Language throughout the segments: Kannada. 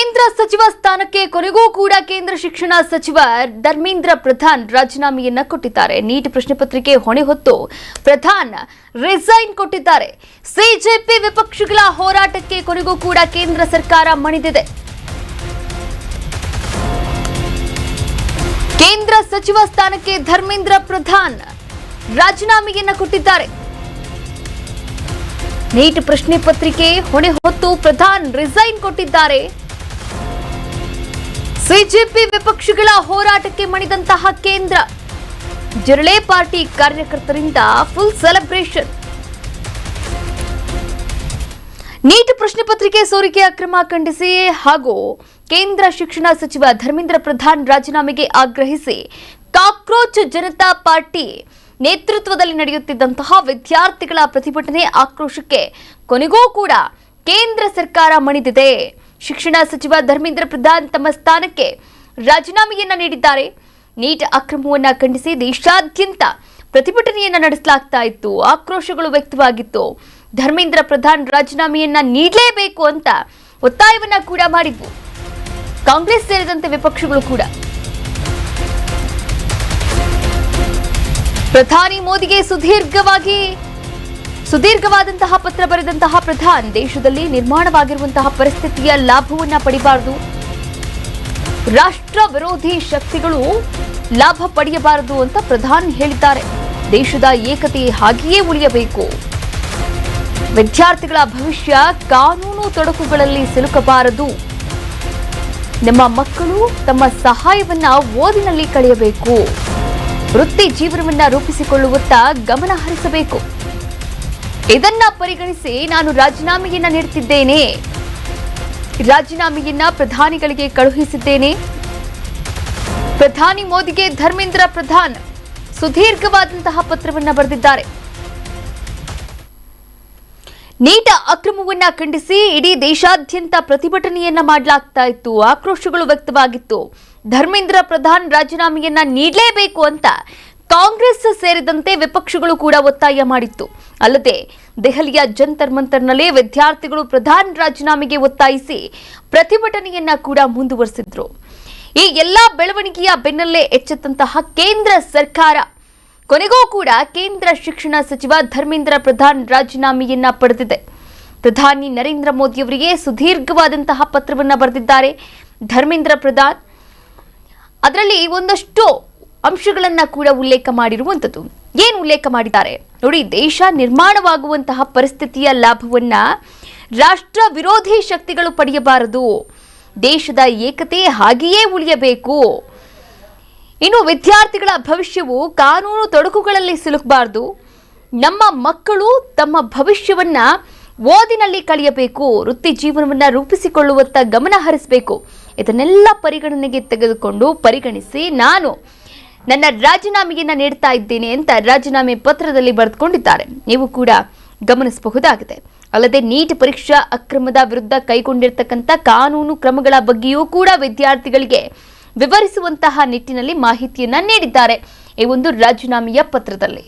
ಕೇಂದ್ರ ಸಚಿವ ಸ್ಥಾನಕ್ಕೆ ಕೊನೆಗೂ ಕೂಡ ಕೇಂದ್ರ ಶಿಕ್ಷಣ ಸಚಿವ ಧರ್ಮೇಂದ್ರ ಪ್ರಧಾನ್ ರಾಜೀನಾಮೆಯನ್ನ ಕೊಟ್ಟಿದ್ದಾರೆ. ನೀಟ್ ಪ್ರಶ್ನೆ ಪತ್ರಿಕೆ ಹೊಣೆ ಹೊತ್ತು ಪ್ರಧಾನ್ ರಿಸೈನ್ ಕೊಟ್ಟಿದ್ದಾರೆ. ಸಿಜೆಪಿ ವಿಪಕ್ಷಗಳ ಹೋರಾಟಕ್ಕೆ ಕೊನೆಗೂ ಕೂಡ ಕೇಂದ್ರ ಸರ್ಕಾರ ಮಣಿದಿದೆ. ಕೇಂದ್ರ ಸಚಿವ ಸ್ಥಾನಕ್ಕೆ ಧರ್ಮೇಂದ್ರ ಪ್ರಧಾನ್ ರಾಜೀನಾಮೆಯನ್ನ ಕೊಟ್ಟಿದ್ದಾರೆ. ನೀಟ್ ಪ್ರಶ್ನೆ ಪತ್ರಿಕೆ ಹೊಣೆ ಹೊತ್ತು ಪ್ರಧಾನ್ ರಿಸೈನ್ ಕೊಟ್ಟಿದ್ದಾರೆ. ಸಿಜೆಪಿ ವಿಪಕ್ಷಗಳ ಹೋರಾಟಕ್ಕೆ ಮಣಿದಂತಹ ಕೇಂದ್ರ, ಜಿರಳೆ ಪಾರ್ಟಿ ಕಾರ್ಯಕರ್ತರಿಂದ ಫುಲ್ ಸೆಲೆಬ್ರೇಷನ್. ನೀಟ್ ಪ್ರಶ್ನೆ ಪತ್ರಿಕೆ ಸೋರಿಕೆ ಅಕ್ರಮ ಖಂಡಿಸಿ ಹಾಗೂ ಕೇಂದ್ರ ಶಿಕ್ಷಣ ಸಚಿವ ಧರ್ಮೇಂದ್ರ ಪ್ರಧಾನ್ ರಾಜೀನಾಮೆಗೆ ಆಗ್ರಹಿಸಿ ಕಾಕ್ರೋಚ್ ಜನತಾ ಪಾರ್ಟಿ ನೇತೃತ್ವದಲ್ಲಿ ನಡೆಯುತ್ತಿದ್ದಂತಹ ವಿದ್ಯಾರ್ಥಿಗಳ ಪ್ರತಿಭಟನೆ ಆಕ್ರೋಶಕ್ಕೆ ಕೊನೆಗೂ ಕೂಡ ಕೇಂದ್ರ ಸರ್ಕಾರ ಮಣಿದಿದೆ. ಶಿಕ್ಷಣ ಸಚಿವ ಧರ್ಮೇಂದ್ರ ಪ್ರಧಾನ್ ತಮ್ಮ ಸ್ಥಾನಕ್ಕೆ ರಾಜೀನಾಮೆಯನ್ನ ನೀಡಿದ್ದಾರೆ. ನೀಟ್ ಅಕ್ರಮವನ್ನ ಖಂಡಿಸಿ ದೇಶಾದ್ಯಂತ ಪ್ರತಿಭಟನೆಯನ್ನ ನಡೆಸಲಾಗ್ತಾ ಇತ್ತು, ಆಕ್ರೋಶಗಳು ವ್ಯಕ್ತವಾಗಿತ್ತು. ಧರ್ಮೇಂದ್ರ ಪ್ರಧಾನ್ ರಾಜೀನಾಮೆಯನ್ನ ನೀಡಲೇಬೇಕು ಅಂತ ಒತ್ತಾಯವನ್ನ ಕೂಡ ಮಾಡಿದ್ವು ಕಾಂಗ್ರೆಸ್ ಸೇರಿದಂತೆ ವಿಪಕ್ಷಗಳು ಕೂಡ. ಪ್ರಧಾನಿ ಮೋದಿಗೆ ಸುದೀರ್ಘವಾದಂತಹ ಪತ್ರ ಬರೆದಂತಹ ಪ್ರಧಾನ್, ದೇಶದಲ್ಲಿ ನಿರ್ಮಾಣವಾಗಿರುವಂತಹ ಪರಿಸ್ಥಿತಿಯ ಲಾಭವನ್ನ ಪಡೆಯಬಾರದು, ರಾಷ್ಟ್ರ ವಿರೋಧಿ ಶಕ್ತಿಗಳು ಲಾಭ ಪಡೆಯಬಾರದು ಅಂತ ಪ್ರಧಾನ್ ಹೇಳಿದ್ದಾರೆ. ದೇಶದ ಏಕತೆ ಹಾಗೆಯೇ ಉಳಿಯಬೇಕು, ವಿದ್ಯಾರ್ಥಿಗಳ ಭವಿಷ್ಯ ಕಾನೂನು ತೊಡಕುಗಳಲ್ಲಿ ಸಿಲುಕಬಾರದು, ನಮ್ಮ ಮಕ್ಕಳು ತಮ್ಮ ಸಹಾಯವನ್ನ ಓದಿನಲ್ಲಿ ಕಳೆಯಬೇಕು, ವೃತ್ತಿ ಜೀವನವನ್ನ ರೂಪಿಸಿಕೊಳ್ಳುವತ್ತ ಗಮನ ಹರಿಸಬೇಕು. ಇದನ್ನ ಪರಿಗಣಿಸಿ ನಾನು ರಾಜೀನಾಮೆಯನ್ನ ನೀಡುತ್ತಿದ್ದೇನೆ, ರಾಜೀನಾಮೆಯನ್ನ ಪ್ರಧಾನಿಗಳಿಗೆ ಕಳುಹಿಸಿದ್ದೇನೆ. ಪ್ರಧಾನಿ ಮೋದಿಗೆ ಧರ್ಮೇಂದ್ರ ಪ್ರಧಾನ್ ಸುದೀರ್ಘವಾದಂತಹ ಪತ್ರವನ್ನ ಬರೆದಿದ್ದಾರೆ. ನೀಟ್ ಅಕ್ರಮವನ್ನ ಖಂಡಿಸಿ ಇಡೀ ದೇಶಾದ್ಯಂತ ಪ್ರತಿಭಟನೆಯನ್ನ ಮಾಡಲಾಗ್ತಾ ಇತ್ತು, ಆಕ್ರೋಶಗಳು ವ್ಯಕ್ತವಾಗಿತ್ತು. ಧರ್ಮೇಂದ್ರ ಪ್ರಧಾನ್ ರಾಜೀನಾಮೆಯನ್ನ ನೀಡಲೇಬೇಕು ಅಂತ ಕಾಂಗ್ರೆಸ್ ಸೇರಿದಂತೆ ವಿಪಕ್ಷಗಳು ಕೂಡ ಒತ್ತಾಯ ಮಾಡಿತ್ತು. ಅಲ್ಲದೆ ದೆಹಲಿಯ ಜಂತರ್ ಮಂತರ್ನಲ್ಲಿ ವಿದ್ಯಾರ್ಥಿಗಳು ಪ್ರಧಾನ್ ರಾಜೀನಾಮೆಗೆ ಒತ್ತಾಯಿಸಿ ಪ್ರತಿಭಟನೆಯನ್ನ ಕೂಡ ಮುಂದುವರೆಸಿದ್ರು. ಈ ಎಲ್ಲಾ ಬೆಳವಣಿಗೆಯ ಬೆನ್ನಲ್ಲೇ ಎಚ್ಚೆತ್ತಂತಹ ಕೇಂದ್ರ ಸರ್ಕಾರ ಕೊನೆಗೂ ಕೂಡ ಕೇಂದ್ರ ಶಿಕ್ಷಣ ಸಚಿವ ಧರ್ಮೇಂದ್ರ ಪ್ರಧಾನ್ ರಾಜೀನಾಮೆಯನ್ನ ಪಡೆದಿದೆ. ಪ್ರಧಾನಿ ನರೇಂದ್ರ ಮೋದಿ ಅವರಿಗೆ ಸುದೀರ್ಘವಾದಂತಹ ಪತ್ರವನ್ನ ಬರೆದಿದ್ದಾರೆ ಧರ್ಮೇಂದ್ರ ಪ್ರಧಾನ್. ಅದರಲ್ಲಿ ಒಂದಷ್ಟು ಅಂಶಗಳನ್ನ ಕೂಡ ಉಲ್ಲೇಖ ಮಾಡಿರುವಂಥದ್ದು. ಏನು ಉಲ್ಲೇಖ ಮಾಡಿದ್ದಾರೆ ನೋಡಿ, ದೇಶ ನಿರ್ಮಾಣವಾಗುವಂತಹ ಪರಿಸ್ಥಿತಿಯ ಲಾಭವನ್ನ ರಾಷ್ಟ್ರ ವಿರೋಧಿ ಶಕ್ತಿಗಳು ಪಡೆಯಬಾರದು, ದೇಶದ ಏಕತೆ ಹಾಗೆಯೇ ಉಳಿಯಬೇಕು, ಇನ್ನು ವಿದ್ಯಾರ್ಥಿಗಳ ಭವಿಷ್ಯವು ಕಾನೂನು ತೊಡಕುಗಳಲ್ಲಿ ಸಿಲುಕಬಾರದು, ನಮ್ಮ ಮಕ್ಕಳು ತಮ್ಮ ಭವಿಷ್ಯವನ್ನ ಓದಿನಲ್ಲಿ ಕಳೆಯಬೇಕು, ವೃತ್ತಿ ಜೀವನವನ್ನ ರೂಪಿಸಿಕೊಳ್ಳುವತ್ತ ಗಮನ ಹರಿಸಬೇಕು. ಇದನ್ನೆಲ್ಲ ಪರಿಗಣಿಸಿ ನಾನು ನನ್ನ ರಾಜೀನಾಮೆಯನ್ನ ನೀಡ್ತಾ ಇದ್ದೇನೆ ಅಂತ ರಾಜೀನಾಮೆ ಪತ್ರದಲ್ಲಿ ಬರೆದುಕೊಂಡಿದ್ದಾರೆ. ನೀವು ಕೂಡ ಗಮನಿಸಬಹುದಾಗಿದೆ. ಅಲ್ಲದೆ ನೀಟ್ ಪರೀಕ್ಷಾ ಅಕ್ರಮದ ವಿರುದ್ಧ ಕೈಗೊಂಡಿರ್ತಕ್ಕಂಥ ಕಾನೂನು ಕ್ರಮಗಳ ಬಗ್ಗೆಯೂ ಕೂಡ ವಿದ್ಯಾರ್ಥಿಗಳಿಗೆ ವಿವರಿಸುವಂತಹ ನಿಟ್ಟಿನಲ್ಲಿ ಮಾಹಿತಿಯನ್ನ ನೀಡಿದ್ದಾರೆ ಈ ಒಂದು ರಾಜೀನಾಮೆಯ ಪತ್ರದಲ್ಲಿ.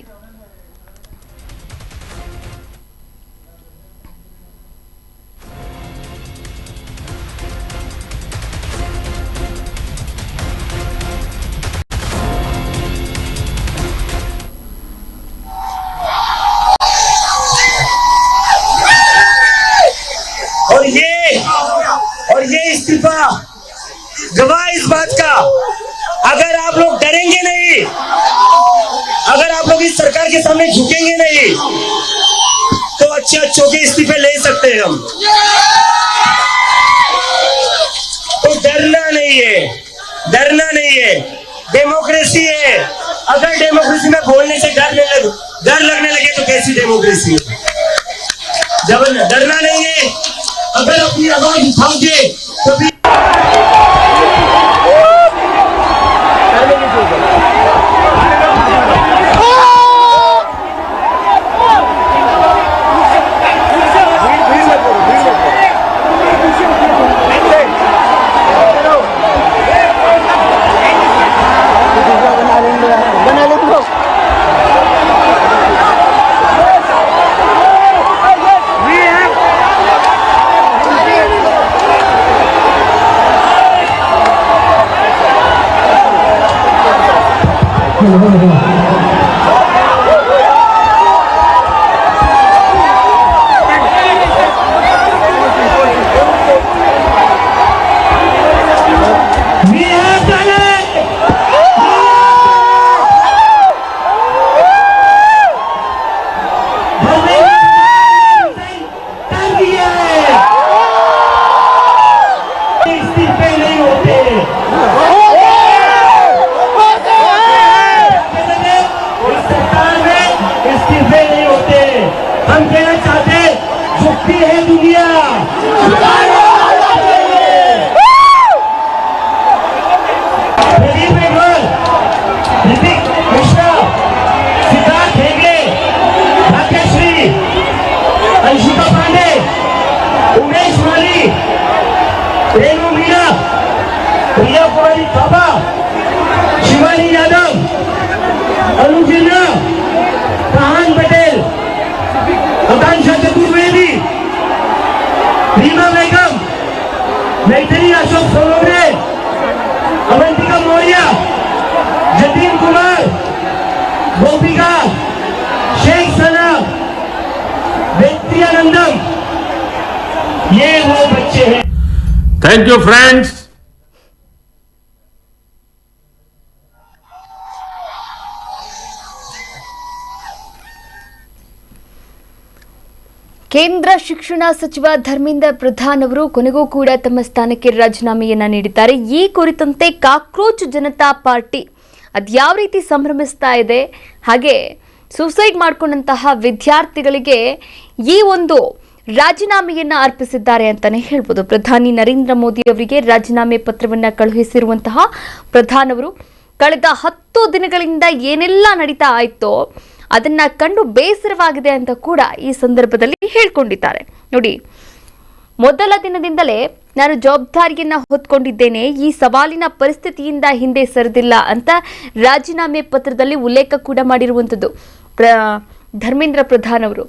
और ये इस्तीफा गवाह इस बात का, अगर आप लोग डरेंगे नहीं, अगर आप लोग इस सरकार के सामने झुकेंगे नहीं, तो अच्छे के इस्तीफे ले सकते हैं हम. तो डरना नहीं है, डेमोक्रेसी है. अगर डेमोक्रेसी में बोलने से डर लगने लगे तो कैसी डेमोक्रेसी है? जब डरना नहीं है, अगर अपनी आवाज उठाओगे तो भी हम कहना चाहते झुकती है दुनिया, प्रदीप मेघवाल, ऋतिक मिश्रा, सिद्धार्थ हेगड़े, भाग्यश्री, अंशिका पांडे, उमेश माली, रेणु मीणा, प्रिया कुमारी थापा, शिवानी यादव, अनु जिन्ना, काहन पटेल, आकांक्षा चतुर्वेदी, रीमा बेगम, मैथिली अशोक सोनवणे, अवंतिका मौर्य, जतीन कुमार, गोपिका, शेख सना, व्यक्तियानंदम, ये वो बच्चे हैं। Thank you friends. ಕೇಂದ್ರ ಶಿಕ್ಷಣ ಸಚಿವ ಧರ್ಮೇಂದ್ರ ಪ್ರಧಾನ್ ಅವರು ಕೊನೆಗೂ ಕೂಡ ತಮ್ಮ ಸ್ಥಾನಕ್ಕೆ ರಾಜೀನಾಮೆಯನ್ನ ನೀಡಿದ್ದಾರೆ. ಈ ಕುರಿತಂತೆ ಕಾಕ್ರೋಚ್ ಜನತಾ ಪಾರ್ಟಿ ಅದ್ಯಾವ ರೀತಿ ಸಂಭ್ರಮಿಸ್ತಾ ಇದೆ, ಹಾಗೆ ಸೂಸೈಡ್ ಮಾಡಿಕೊಂಡಂತಹ ವಿದ್ಯಾರ್ಥಿಗಳಿಗೆ ಈ ಒಂದು ರಾಜೀನಾಮೆಯನ್ನ ಅರ್ಪಿಸಿದ್ದಾರೆ ಅಂತಾನೆ ಹೇಳ್ಬೋದು. ಪ್ರಧಾನಿ ನರೇಂದ್ರ ಮೋದಿ ಅವರಿಗೆ ರಾಜೀನಾಮೆ ಪತ್ರವನ್ನ ಕಳುಹಿಸಿರುವಂತಹ ಪ್ರಧಾನ್ ಅವರು ಕಳೆದ 10 ದಿನಗಳಿಂದ ಏನೆಲ್ಲ ನಡೀತಾ ಆಯ್ತೋ ಅದನ್ನ ಕಂಡು ಬೇಸರವಾಗಿದೆ ಅಂತ ಕೂಡ ಈ ಸಂದರ್ಭದಲ್ಲಿ ಹೇಳ್ಕೊಂಡಿದ್ದಾರೆ. ನೋಡಿ, ಮೊದಲ ದಿನದಿಂದಲೇ ನಾನು ಜವಾಬ್ದಾರಿಯನ್ನ ಹೊತ್ಕೊಂಡಿದ್ದೇನೆ, ಈ ಸವಾಲಿನ ಪರಿಸ್ಥಿತಿಯಿಂದ ಹಿಂದೆ ಸರಿದಿಲ್ಲ ಅಂತ ರಾಜೀನಾಮೆ ಪತ್ರದಲ್ಲಿ ಉಲ್ಲೇಖ ಕೂಡ ಮಾಡಿರುವಂಥದ್ದು ಧರ್ಮೇಂದ್ರ ಪ್ರಧಾನ್ ಅವರು.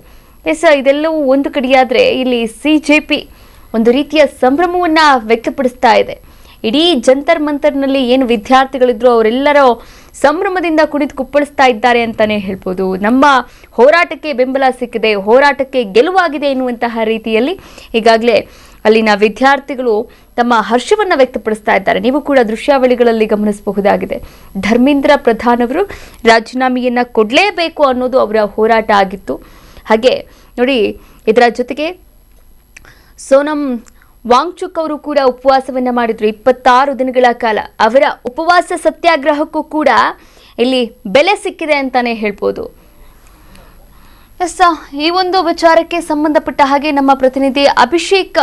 ಇದೆಲ್ಲವೂ ಒಂದು ಕಡೆಯಾದ್ರೆ ಇಲ್ಲಿ ಸಿಜೆಪಿ ಒಂದು ರೀತಿಯ ಸಂಭ್ರಮವನ್ನ ವ್ಯಕ್ತಪಡಿಸ್ತಾ ಇದೆ. ಇಡೀ ಜಂತರ್ ಮಂತರ್ನಲ್ಲಿ ಏನು ವಿದ್ಯಾರ್ಥಿಗಳಿದ್ರು ಅವರೆಲ್ಲರೂ ಸಂಭ್ರಮದಿಂದ ಕುಣಿದು ಕುಪ್ಪಳಿಸ್ತಾ ಇದ್ದಾರೆ ಅಂತಾನೆ ಹೇಳ್ಬೋದು. ನಮ್ಮ ಹೋರಾಟಕ್ಕೆ ಬೆಂಬಲ ಸಿಕ್ಕಿದೆ, ಹೋರಾಟಕ್ಕೆ ಗೆಲುವಾಗಿದೆ ಎನ್ನುವಂತಹ ರೀತಿಯಲ್ಲಿ ಈಗಾಗಲೇ ಅಲ್ಲಿನ ವಿದ್ಯಾರ್ಥಿಗಳು ತಮ್ಮ ಹರ್ಷವನ್ನ ವ್ಯಕ್ತಪಡಿಸ್ತಾ ಇದ್ದಾರೆ. ನೀವು ಕೂಡ ದೃಶ್ಯಾವಳಿಗಳಲ್ಲಿ ಗಮನಿಸಬಹುದಾಗಿದೆ. ಧರ್ಮೇಂದ್ರ ಪ್ರಧಾನ್ ಅವರು ರಾಜೀನಾಮೆಯನ್ನ ಕೊಡಲೇಬೇಕು ಅನ್ನೋದು ಅವರ ಹೋರಾಟ ಆಗಿತ್ತು. ಹಾಗೆ ನೋಡಿ, ಇದರ ಜೊತೆಗೆ ಸೋನಂ ವಾಂಗ್ಚುಕ್ ಅವರು ಕೂಡ ಉಪವಾಸವನ್ನ ಮಾಡಿದ್ರು 26 ದಿನಗಳ ಕಾಲ. ಅವರ ಉಪವಾಸ ಸತ್ಯಾಗ್ರಹಕ್ಕೂ ಕೂಡ ಇಲ್ಲಿ ಬೆಲೆ ಸಿಕ್ಕಿದೆ ಅಂತಾನೆ ಹೇಳ್ಬೋದು. ಈ ಒಂದು ವಿಚಾರಕ್ಕೆ ಸಂಬಂಧಪಟ್ಟ ಹಾಗೆ ನಮ್ಮ ಪ್ರತಿನಿಧಿ ಅಭಿಷೇಕ್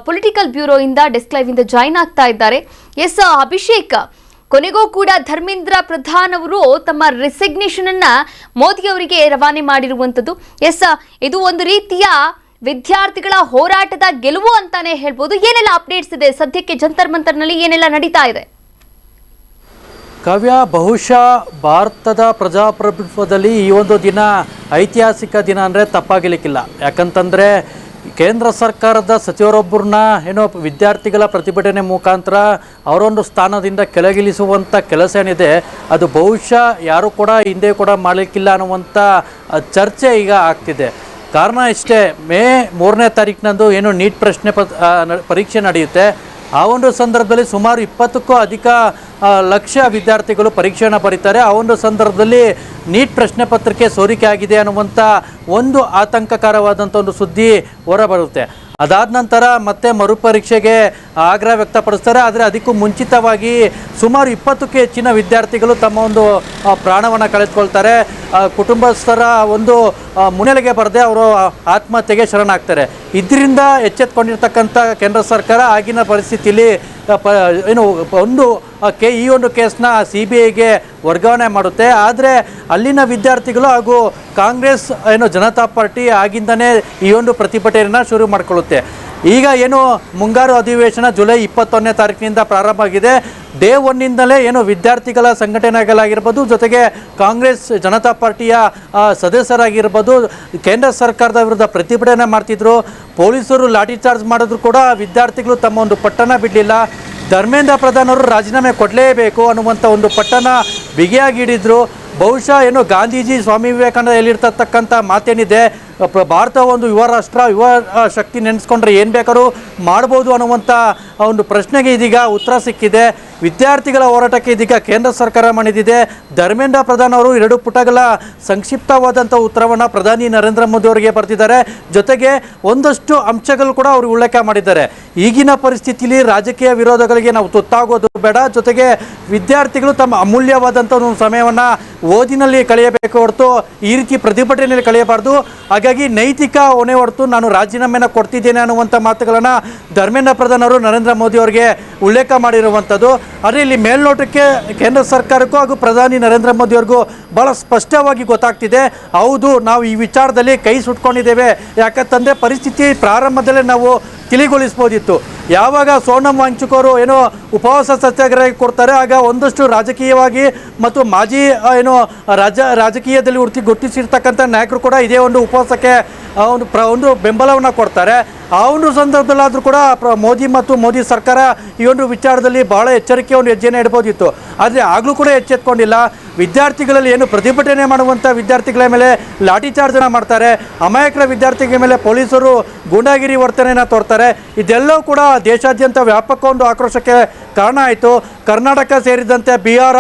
ಪೊಲಿಟಿಕಲ್ ಬ್ಯೂರೋ ಇಂದ ಡೆಸ್ಕ್ ಲೈವ್ ಇಂದ ಜಾಯಿನ್ ಆಗ್ತಾ ಇದ್ದಾರೆ. ಅಭಿಷೇಕ್, ಕೊನೆಗೂ ಕೂಡ ಧರ್ಮೇಂದ್ರ ಪ್ರಧಾನ್ ಅವರು ತಮ್ಮ ರೆಸಿಗ್ನೇಷನ್ ಅನ್ನ ಮೋದಿ ಅವರಿಗೆ ರವಾನೆ ಮಾಡಿರುವಂತದ್ದು. ಇದು ಒಂದು ರೀತಿಯ ವಿದ್ಯಾರ್ಥಿಗಳ ಹೋರಾಟದ ಗೆಲುವು ಅಂತಾನೆ ಹೇಳ್ಬೋದು. ಏನೆಲ್ಲ ಅಪ್ಡೇಟ್ಸ್ ಇದೆ ಸದ್ಯಕ್ಕೆ ಜಂತರ್ ಮಂತರ್ನಲ್ಲಿ, ಏನೆಲ್ಲ ನಡೀತಾ ಇದೆ? ಕಾವ್ಯ, ಬಹುಶಃ ಭಾರತದ ಪ್ರಜಾಪ್ರಭುತ್ವದಲ್ಲಿ ಈ ಒಂದು ದಿನ ಐತಿಹಾಸಿಕ ದಿನ ಅಂದರೆ ತಪ್ಪಾಗಲಿಕ್ಕಿಲ್ಲ. ಯಾಕಂತಂದರೆ ಕೇಂದ್ರ ಸರ್ಕಾರದ ಸಚಿವರೊಬ್ಬರನ್ನ ವಿದ್ಯಾರ್ಥಿಗಳ ಪ್ರತಿಭಟನೆ ಮುಖಾಂತರ ಅವರೊಂದು ಸ್ಥಾನದಿಂದ ಕೆಳಗಿಳಿಸುವಂಥ ಕೆಲಸ ಏನಿದೆ ಅದು ಬಹುಶಃ ಯಾರು ಕೂಡ ಹಿಂದೆ ಕೂಡ ಮಾಡಲಿಕ್ಕಿಲ್ಲ ಅನ್ನುವಂಥ ಚರ್ಚೆ ಈಗ ಆಗ್ತಿದೆ. ಕಾರಣ ಇಷ್ಟೇ, ಮೇ 3ನೇ ತಾರೀಕಿನಂದು ಏನು ನೀಟ್ ಪರೀಕ್ಷೆ ನಡೆಯುತ್ತೆ. ಆ ಒಂದು ಸಂದರ್ಭದಲ್ಲಿ ಸುಮಾರು 20ಕ್ಕೂ ಅಧಿಕ ಲಕ್ಷ ವಿದ್ಯಾರ್ಥಿಗಳು ಪರೀಕ್ಷೆಯನ್ನು ಬರೀತಾರೆ. ಆ ಒಂದು ಸಂದರ್ಭದಲ್ಲಿ ನೀಟ್ ಪ್ರಶ್ನೆ ಪತ್ರಿಕೆ ಸೋರಿಕೆ ಆಗಿದೆ ಅನ್ನುವಂಥ ಒಂದು ಆತಂಕಕರವಾದಂಥ ಒಂದು ಸುದ್ದಿ ಹೊರಬರುತ್ತೆ. ಅದಾದ ನಂತರ ಮತ್ತೆ ಮರುಪರೀಕ್ಷೆಗೆ ಆಗ್ರಹ ವ್ಯಕ್ತಪಡಿಸ್ತಾರೆ. ಆದರೆ ಅದಕ್ಕೂ ಮುಂಚಿತವಾಗಿ ಸುಮಾರು 20ಕ್ಕೂ ಹೆಚ್ಚಿನ ವಿದ್ಯಾರ್ಥಿಗಳು ತಮ್ಮ ಒಂದು ಪ್ರಾಣವನ್ನು ಕಳೆದುಕೊಳ್ತಾರೆ. ಕುಟುಂಬಸ್ಥರ ಒಂದು ಮುನ್ನೆಲೆಗೆ ಬರದೆ ಅವರು ಆತ್ಮಹತ್ಯೆಗೆ ಶರಣಾಗ್ತಾರೆ. ಇದರಿಂದ ಎಚ್ಚೆತ್ತುಕೊಂಡಿರ್ತಕ್ಕಂಥ ಕೇಂದ್ರ ಸರ್ಕಾರ ಆಗಿನ ಪರಿಸ್ಥಿತಿಯಲ್ಲಿ ಈ ಒಂದು ಕೇಸ್ನ CBIಗೆ ವರ್ಗಾವಣೆ ಮಾಡುತ್ತೆ. ಆದರೆ ಅಲ್ಲಿನ ವಿದ್ಯಾರ್ಥಿಗಳು ಹಾಗೂ ಕಾಂಗ್ರೆಸ್ ಜನತಾ ಪಾರ್ಟಿ ಆಗಿಂದನೇ ಈ ಒಂದು ಪ್ರತಿಭಟನೆಯನ್ನು ಶುರು ಮಾಡಿಕೊಳ್ಳುತ್ತೆ. ಈಗ ಏನು ಮುಂಗಾರು ಅಧಿವೇಶನ ಜುಲೈ 21ನೇ ತಾರೀಕಿನಿಂದ ಪ್ರಾರಂಭ ಆಗಿದೆ. ಡೇ 1ನಿಂದಲೇ ವಿದ್ಯಾರ್ಥಿಗಳ ಸಂಘಟನೆಗಳಾಗಿರ್ಬೋದು, ಜೊತೆಗೆ ಕಾಂಗ್ರೆಸ್ ಜನತಾ ಪಾರ್ಟಿಯ ಸದಸ್ಯರಾಗಿರ್ಬೋದು ಕೇಂದ್ರ ಸರ್ಕಾರದ ವಿರುದ್ಧ ಪ್ರತಿಭಟನೆ ಮಾಡ್ತಿದ್ರು. ಪೊಲೀಸರು ಲಾಠಿ ಚಾರ್ಜ್ ಮಾಡಿದ್ರು ಕೂಡ ವಿದ್ಯಾರ್ಥಿಗಳು ತಮ್ಮ ಒಂದು ಪಟ್ಟಣ ಬಿಡಲಿಲ್ಲ. ಧರ್ಮೇಂದ್ರ ಪ್ರಧಾನ್ ಅವರು ರಾಜೀನಾಮೆ ಕೊಡಲೇಬೇಕು ಅನ್ನುವಂಥ ಒಂದು ಪಟ್ಟನ ಬಿಗಿಯಾಗಿ ಹಿಡಿದ್ರು. ಬಹುಶಃ ಏನು ಗಾಂಧೀಜಿ ಸ್ವಾಮಿ ವಿವೇಕಾನಂದ ಹೇಳಿರ್ತಕ್ಕಂಥ ಮಾತೇನಿದೆ, ಭಾರತ ಒಂದು ಯುವ ರಾಷ್ಟ್ರ, ಯುವ ಶಕ್ತಿ ನೆನೆಸ್ಕೊಂಡ್ರೆ ಏನು ಬೇಕಾದ್ರೂ ಮಾಡ್ಬೋದು ಅನ್ನುವಂಥ ಒಂದು ಪ್ರಶ್ನೆಗೆ ಇದೀಗ ಉತ್ತರ ಸಿಕ್ಕಿದೆ. ವಿದ್ಯಾರ್ಥಿಗಳ ಹೋರಾಟಕ್ಕೆ ಇದೀಗ ಕೇಂದ್ರ ಸರ್ಕಾರ ಮಾಡಿದೆ. ಧರ್ಮೇಂದ್ರ ಪ್ರಧಾನ್ ಅವರು 2 ಪುಟಗಳ ಸಂಕ್ಷಿಪ್ತವಾದಂಥ ಉತ್ತರವನ್ನು ಪ್ರಧಾನಿ ನರೇಂದ್ರ ಮೋದಿ ಅವರಿಗೆ ಬರೆದಿದ್ದಾರೆ. ಜೊತೆಗೆ ಒಂದಷ್ಟು ಅಂಶಗಳು ಕೂಡ ಅವರು ಉಲ್ಲೇಖ ಮಾಡಿದ್ದಾರೆ. ಈಗಿನ ಪರಿಸ್ಥಿತಿಯಲ್ಲಿ ರಾಜಕೀಯ ವಿರೋಧಗಳಿಗೆ ನಾವು ತುತ್ತಾಗೋದು ಬೇಡ, ಜೊತೆಗೆ ವಿದ್ಯಾರ್ಥಿಗಳು ತಮ್ಮ ಅಮೂಲ್ಯವಾದಂಥ ಒಂದು ಸಮಯವನ್ನು ಓದಿನಲ್ಲಿ ಕಳೆಯಬೇಕು ಹೊರತು ಈ ರೀತಿ ಪ್ರತಿಭಟನೆಯಲ್ಲಿ ಕಳೆಯಬಾರ್ದು. ಹಾಗಾಗಿ ನೈತಿಕ ಹೊಣೆ ಹೊರತು ನಾನು ರಾಜೀನಾಮೆಯನ್ನು ಕೊಡ್ತಿದ್ದೇನೆ ಅನ್ನುವಂಥ ಮಾತುಗಳನ್ನು ಧರ್ಮೇಂದ್ರ ಪ್ರಧಾನ್ ಅವರು ನರೇಂದ್ರ ಮೋದಿ ಅವರಿಗೆ ಉಲ್ಲೇಖ ಮಾಡಿರುವಂಥದ್ದು. ಆದರೆ ಇಲ್ಲಿ ಮೇಲ್ನೋಟಕ್ಕೆ ಕೇಂದ್ರ ಸರ್ಕಾರಕ್ಕೂ ಹಾಗೂ ಪ್ರಧಾನಿ ನರೇಂದ್ರ ಮೋದಿ ಅವ್ರಿಗೂ ಭಾಳ ಸ್ಪಷ್ಟವಾಗಿ ಗೊತ್ತಾಗ್ತಿದೆ, ಹೌದು ನಾವು ಈ ವಿಚಾರದಲ್ಲಿ ಕೈ ಸುಟ್ಕೊಂಡಿದ್ದೇವೆ. ಯಾಕಂತಂದರೆ ಪರಿಸ್ಥಿತಿ ಪ್ರಾರಂಭದಲ್ಲೇ ನಾವು ತಿಳಿಗೊಳಿಸ್ಬೋದಿತ್ತು. ಯಾವಾಗ ಸೋನಂ ವಾಂಗ್ಚುಕ್ ಅವರು ಏನೋ ಉಪವಾಸ ಸತ್ಯಾಗ್ರಹ ಕೊಡ್ತಾರೆ, ಆಗ ಒಂದಷ್ಟು ರಾಜಕೀಯವಾಗಿ ಮತ್ತು ಮಾಜಿ ಏನೋ ರಾಜಕೀಯದಲ್ಲಿ ಗುರುತಿಸಿರ್ತಕ್ಕಂಥ ನಾಯಕರು ಕೂಡ ಇದೇ ಒಂದು ಉಪವಾಸಕ್ಕೆ ಒಂದು ಬೆಂಬಲವನ್ನು ಕೊಡ್ತಾರೆ. ಆ ಒಂದು ಸಂದರ್ಭದಲ್ಲಾದರೂ ಕೂಡ ಮೋದಿ ಸರ್ಕಾರ ಈ ಒಂದು ವಿಚಾರದಲ್ಲಿ ಬಹಳ ಎಚ್ಚರಿಕೆ ಒಂದು ಹೆಜ್ಜೆನ ಇಡ್ಬೋದಿತ್ತು. ಆದರೆ ಆಗಲೂ ಕೂಡ ಎಚ್ಚೆತ್ಕೊಂಡಿಲ್ಲ. ವಿದ್ಯಾರ್ಥಿಗಳಲ್ಲಿ ಏನು ಪ್ರತಿಭಟನೆ ಮಾಡುವಂಥ ವಿದ್ಯಾರ್ಥಿಗಳ ಮೇಲೆ ಲಾಠಿ ಚಾರ್ಜನ್ನು ಮಾಡ್ತಾರೆ, ಅಮಾಯಕರ ವಿದ್ಯಾರ್ಥಿಗಳ ಮೇಲೆ ಪೊಲೀಸರು ಗೂಂಡಾಗಿರಿ ವರ್ತನೆಯನ್ನು ತೋರ್ತಾರೆ. ಇದೆಲ್ಲವೂ ಕೂಡ ದೇಶಾದ್ಯಂತ ವ್ಯಾಪಕ ಒಂದು ಆಕ್ರೋಶಕ್ಕೆ ಕಾರಣ ಆಯಿತು. ಕರ್ನಾಟಕ ಸೇರಿದಂತೆ ಬಿಹಾರ,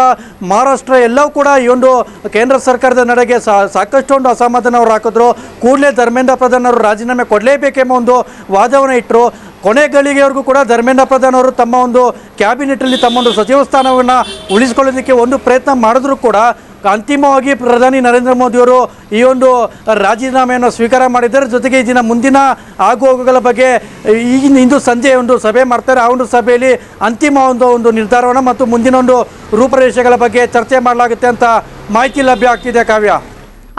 ಮಹಾರಾಷ್ಟ್ರ ಎಲ್ಲವೂ ಕೂಡ ಈ ಒಂದು ಕೇಂದ್ರ ಸರ್ಕಾರದ ನಡೆಗೆ ಸಾಕಷ್ಟು ಒಂದು ಅಸಮಾಧಾನ ಅವರು ಹಾಕಿದ್ರು. ಕೂಡಲೇ ಧರ್ಮೇಂದ್ರ ಪ್ರಧಾನ್ ಅವರು ರಾಜೀನಾಮೆ ಕೊಡಲೇಬೇಕೆಂಬ ಒಂದು ವಾದವನ್ನು ಇಟ್ಟರು. ಕೊನೆಗಳಿಗೆವರೆಗೂ ಕೂಡ ಧರ್ಮೇಂದ್ರ ಪ್ರಧಾನ್ ಅವರು ತಮ್ಮ ಒಂದು ಕ್ಯಾಬಿನೆಟಲ್ಲಿ ತಮ್ಮ ಒಂದು ಸಚಿವ ಸ್ಥಾನವನ್ನು ಉಳಿಸಿಕೊಳ್ಳೋದಕ್ಕೆ ಒಂದು ಪ್ರಯತ್ನ ಮಾಡಿದ್ರು ಕೂಡ ಅಂತಿಮವಾಗಿ ಪ್ರಧಾನಿ ನರೇಂದ್ರ ಮೋದಿಯವರು ಈ ಒಂದು ರಾಜೀನಾಮೆಯನ್ನು ಸ್ವೀಕಾರ ಮಾಡಿದ್ದಾರೆ. ಜೊತೆಗೆ ಈ ದಿನ ಮುಂದಿನ ಆಗುಹೋಗುಗಳ ಬಗ್ಗೆ ಇಂದು ಸಂಜೆ ಒಂದು ಸಭೆ ಮಾಡ್ತಾರೆ. ಆ ಒಂದು ಸಭೆಯಲ್ಲಿ ಅಂತಿಮ ಒಂದು ನಿರ್ಧಾರವನ್ನು ಮತ್ತು ಮುಂದಿನ ಒಂದು ರೂಪರೇಷೆಗಳ ಬಗ್ಗೆ ಚರ್ಚೆ ಮಾಡಲಾಗುತ್ತೆ ಅಂತ ಮಾಹಿತಿ ಲಭ್ಯ ಆಗ್ತಿದೆ. ಕಾವ್ಯ,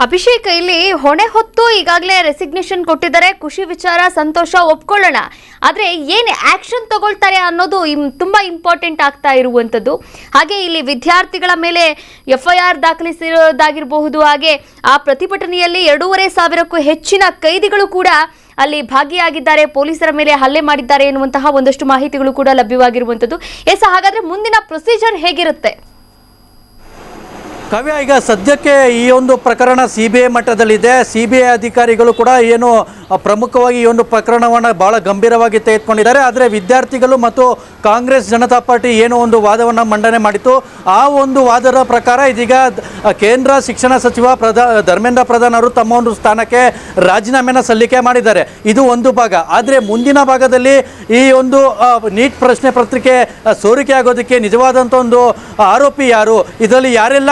ಅಭಿಷೇಕ್, ಇಲ್ಲಿ ಹೊಣೆ ಹೊತ್ತು ಈಗಾಗಲೇ ರೆಸಿಗ್ನೇಷನ್ ಕೊಟ್ಟಿದ್ದಾರೆ, ಖುಷಿ ವಿಚಾರ, ಸಂತೋಷ, ಒಪ್ಕೊಳ್ಳೋಣ. ಆದರೆ ಏನು ಆಕ್ಷನ್ ತಗೊಳ್ತಾರೆ ಅನ್ನೋದು ತುಂಬಾ ಇಂಪಾರ್ಟೆಂಟ್ ಆಗ್ತಾ ಇರುವಂಥದ್ದು. ಹಾಗೆ ಇಲ್ಲಿ ವಿದ್ಯಾರ್ಥಿಗಳ ಮೇಲೆ FIR ದಾಖಲಿಸಿರೋದಾಗಿರಬಹುದು. ಹಾಗೆ ಆ ಪ್ರತಿಭಟನೆಯಲ್ಲಿ 2500ಕ್ಕೂ ಹೆಚ್ಚಿನ ಕೈದಿಗಳು ಕೂಡ ಅಲ್ಲಿ ಭಾಗಿಯಾಗಿದ್ದಾರೆ, ಪೊಲೀಸರ ಮೇಲೆ ಹಲ್ಲೆ ಮಾಡಿದ್ದಾರೆ ಎನ್ನುವಂತಹ ಒಂದಷ್ಟು ಮಾಹಿತಿಗಳು ಕೂಡ ಲಭ್ಯವಾಗಿರುವಂಥದ್ದು. ಹಾಗಾದ್ರೆ ಮುಂದಿನ ಪ್ರೊಸೀಜರ್ ಹೇಗಿರುತ್ತೆ? ಕಾವ್ಯ, ಈಗ ಸದ್ಯಕ್ಕೆ ಈ ಒಂದು ಪ್ರಕರಣ CBI ಮಟ್ಟದಲ್ಲಿದೆ. CBI ಅಧಿಕಾರಿಗಳು ಕೂಡ ಏನು ಪ್ರಮುಖವಾಗಿ ಈ ಒಂದು ಪ್ರಕರಣವನ್ನು ಭಾಳ ಗಂಭೀರವಾಗಿ ತೆಗೆದುಕೊಂಡಿದ್ದಾರೆ. ಆದರೆ ವಿದ್ಯಾರ್ಥಿಗಳು ಮತ್ತು ಕಾಂಗ್ರೆಸ್ ಜನತಾ ಪಾರ್ಟಿ ಏನೋ ಒಂದು ವಾದವನ್ನು ಮಂಡನೆ ಮಾಡಿತ್ತು. ಆ ಒಂದು ವಾದದ ಪ್ರಕಾರ ಇದೀಗ ಕೇಂದ್ರ ಶಿಕ್ಷಣ ಸಚಿವ ಧರ್ಮೇಂದ್ರ ಪ್ರಧಾನ್ ಅವರು ತಮ್ಮ ಒಂದು ಸ್ಥಾನಕ್ಕೆ ರಾಜೀನಾಮೆಯನ್ನು ಸಲ್ಲಿಕೆ ಮಾಡಿದ್ದಾರೆ. ಇದು ಒಂದು ಭಾಗ. ಆದರೆ ಮುಂದಿನ ಭಾಗದಲ್ಲಿ ಈ ಒಂದು ನೀಟ್ ಪ್ರಶ್ನೆ ಪತ್ರಿಕೆ ಸೋರಿಕೆ ಆಗೋದಕ್ಕೆ ನಿಜವಾದಂಥ ಒಂದು ಆರೋಪಿ ಯಾರು, ಇದರಲ್ಲಿ ಯಾರೆಲ್ಲ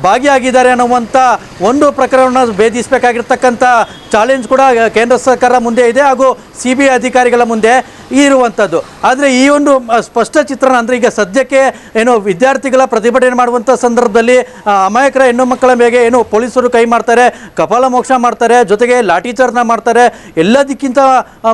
ಭಾಗಿಯಾಗಿದ್ದಾರೆ ಅನ್ನುವಂಥ ಒಂದು ಪ್ರಕರಣವನ್ನು ಭೇದಿಸಬೇಕಾಗಿರ್ತಕ್ಕಂಥ ಚಾಲೆಂಜ್ ಕೂಡ ಕೇಂದ್ರ ಸರ್ಕಾರ ಮುಂದೆ ಇದೆ ಹಾಗೂ CBI ಅಧಿಕಾರಿಗಳ ಮುಂದೆ ಇರುವಂಥದ್ದು. ಆದರೆ ಈ ಒಂದು ಸ್ಪಷ್ಟ ಚಿತ್ರಣ ಅಂದರೆ ಈಗ ಸದ್ಯಕ್ಕೆ ಏನು ವಿದ್ಯಾರ್ಥಿಗಳ ಪ್ರತಿಭಟನೆ ಮಾಡುವಂಥ ಸಂದರ್ಭದಲ್ಲಿ ಅಮಾಯಕರ ಹೆಣ್ಣು ಮಕ್ಕಳ ಮೇಲೆ ಏನು ಪೊಲೀಸರು ಕೈ ಮಾಡ್ತಾರೆ, ಕಪಾಲ ಮೋಕ್ಷ ಮಾಡ್ತಾರೆ, ಜೊತೆಗೆ ಲಾಠಿ ಚಾರ್ಜ್ನ ಮಾಡ್ತಾರೆ. ಎಲ್ಲದಕ್ಕಿಂತ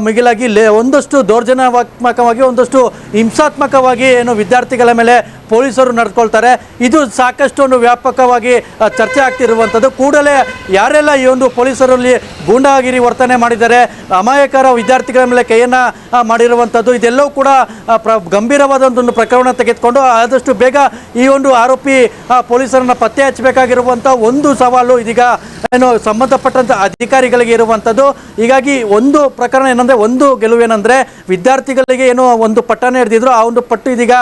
ಮಿಗಿಲಾಗಿ ಒಂದಷ್ಟು ದೌರ್ಜನ್ಯಾತ್ಮಕವಾಗಿ, ಒಂದಷ್ಟು ಹಿಂಸಾತ್ಮಕವಾಗಿ ಏನು ವಿದ್ಯಾರ್ಥಿಗಳ ಮೇಲೆ ಪೊಲೀಸರು ನಡೆದುಕೊಳ್ತಾರೆ. ಇದು ಸಾಕಷ್ಟು ಒಂದು ವ್ಯಾಪಕವಾಗಿ ಚರ್ಚೆ ಆಗ್ತಿರುವಂಥದ್ದು. ಕೂಡಲೇ ಯಾರೆಲ್ಲ ಈ ಒಂದು ಪೊಲೀಸರಲ್ಲಿ ಗೂಂಡಾಗಿರಿ ವರ್ತನೆ ಮಾಡಿದ್ದಾರೆ, ಅಮಾಯಕರ ವಿದ್ಯಾರ್ಥಿಗಳ ಮೇಲೆ ಕೈಯನ್ನು ಮಾಡಿರುವಂಥದ್ದು, ಇದೆಲ್ಲವೂ ಕೂಡ ಗಂಭೀರವಾದಂಥ ಪ್ರಕರಣ ತೆಗೆದುಕೊಂಡು ಆದಷ್ಟು ಬೇಗ ಈ ಒಂದು ಆರೋಪಿ ಪೊಲೀಸರನ್ನು ಪತ್ತೆ ಹಚ್ಚಬೇಕಾಗಿರುವಂಥ ಒಂದು ಸವಾಲು ಇದೀಗ ಏನು ಸಂಬಂಧಪಟ್ಟಂಥ ಅಧಿಕಾರಿಗಳಿಗೆ ಇರುವಂಥದ್ದು. ಹೀಗಾಗಿ ಒಂದು ಪ್ರಕರಣ ಏನಂದರೆ, ಒಂದು ಗೆಲುವೇನೆಂದರೆ ವಿದ್ಯಾರ್ಥಿಗಳಿಗೆ ಏನೋ ಒಂದು ಪಟ್ಟನ ಹಿಡಿದಿದ್ರು, ಆ ಒಂದು ಪಟ್ಟು ಇದೀಗ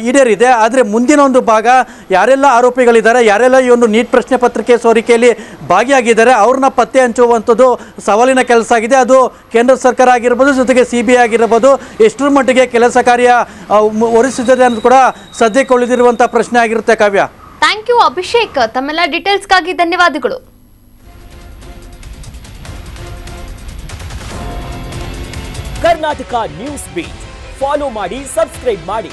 ಈಡೇರಿದೆ. ಆದರೆ ಮುಂದಿನ ಒಂದು ಭಾಗ ಯಾರೆಲ್ಲ ಆರೋಪಿಗಳಿದ್ದಾರೆ, ಯಾರೆಲ್ಲ ಈ ಒಂದು ನೀಟ್ ಪ್ರಶ್ನೆ ಪತ್ರಿಕೆ ಸೋರಿಕೆಯಲ್ಲಿ ಭಾಗಿಯಾಗಿದ್ದಾರೆ ಅವ್ರನ್ನ ಪತ್ತೆ ಹಂಚುವಂಥದ್ದು ಸವಾಲಿನ ಕೆಲಸ ಆಗಿದೆ. ಅದು ಕೇಂದ್ರ ಸರ್ಕಾರ ಆಗಿರ್ಬೋದು, ಜೊತೆಗೆ CBI ಆಗಿರ್ಬೋದು, ಎಷ್ಟರ ಮಟ್ಟಿಗೆ ಕೆಲಸ ಕಾರ್ಯ ಹೊರಿಸುತ್ತದೆ ಅನ್ನೋದು ಕೂಡ ಸದ್ಯಕ್ಕೆ ಉಳಿದಿರುವಂಥ ಪ್ರಶ್ನೆ ಆಗಿರುತ್ತೆ. ಕಾವ್ಯ, ಥ್ಯಾಂಕ್ ಯು ಅಭಿಷೇಕ್, ತಮ್ಮೆಲ್ಲ ಡೀಟೇಲ್ಸ್ಗಾಗಿ ಧನ್ಯವಾದಗಳು. ಕರ್ನಾಟಕ ನ್ಯೂಸ್ ಬೀಟ್ ಫಾಲೋ ಮಾಡಿ, ಸಬ್ಸ್ಕ್ರೈಬ್ ಮಾಡಿ.